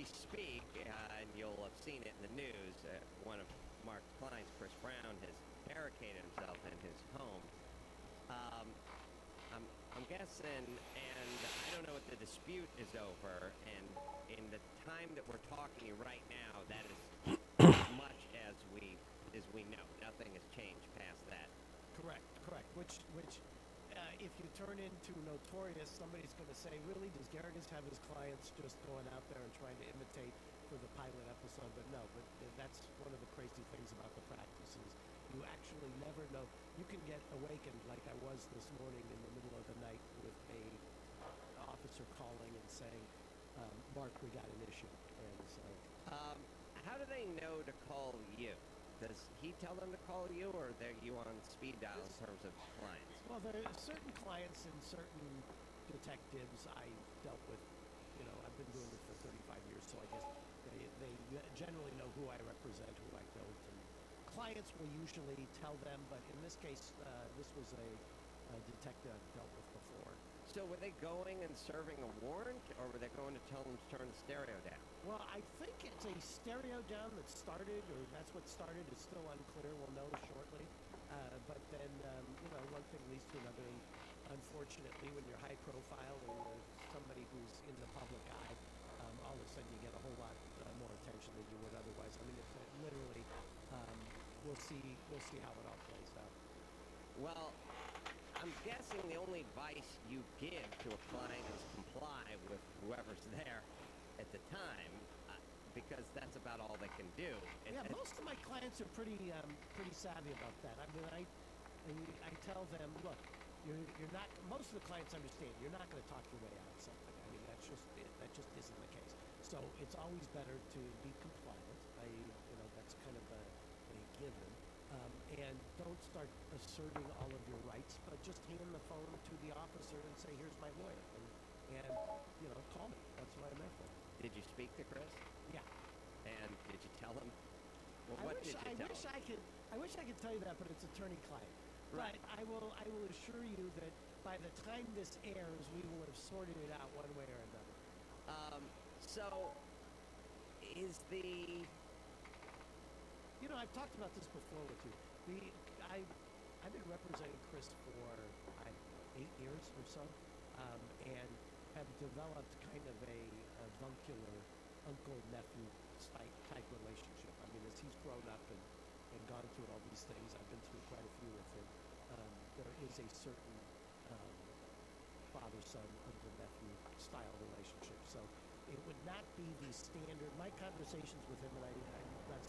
we speak, and you'll have seen it in the news, one of Mark's clients, Chris Brown, has barricaded himself in his home. Um, I'm guessing, and I don't know if the dispute is over, and in the time that we're talking right now, that is as much as we know. Nothing has changed past that. Correct. Which, if you turn into notorious, somebody's going to say, really, does Garrigus have his clients just going out there and trying to imitate for the pilot episode? But no, but that's one of the crazy things about the practices. You actually never know. You can get awakened like I was this morning in the middle of the night with a officer calling and saying, Mark, we got an issue. And so, How do they know to call you? Does he tell them to call you, or are you on speed dial in terms of clients? well, there are certain clients and certain detectives I dealt with. You know, I've been doing this for 35 years, so I guess they generally know who I represent, who I don't. And clients will usually tell them, but in this case, this was a detective I've dealt with before. So were they going and serving a warrant, or were they going to tell them to turn the stereo down? Well, I think it's a stereo down that started, or that's what started. It's still unclear. We'll know shortly. But then, one thing leads to another. And unfortunately, when you're high profile and somebody who's in the public eye, all of a sudden you get a whole lot more attention than you would otherwise. I mean, it's literally, we'll see how it all plays out. Well, I'm guessing the only advice you give to a client is comply with whoever's there at the time, because that's about all they can do. Yeah, most of my clients are pretty savvy about that. I mean, I tell them, look, you're not. Most of the clients understand you're not going to talk your way out of something. I mean, that just isn't the case. So it's always better to be compliant. That's kind of a given. And don't start asserting all of your rights, but just hand the phone to the officer and say, here's my lawyer. And call me. That's what I'm there for. Did you speak to Chris? Yeah. And did you tell him? Well, I what did you tell him? I wish I could tell you that, but it's attorney-client. Right. But I will assure you that by the time this airs, we will have sorted it out one way or another. So, is the... I've talked about this before with you. I've been representing Chris for 8 years or so, and have developed kind of a avuncular uncle-nephew type relationship. I mean, as he's grown up and gone through all these things, I've been through quite a few with him. There is a certain father-son, uncle-nephew style relationship. So it would not be the standard. My conversations with him, and I'm not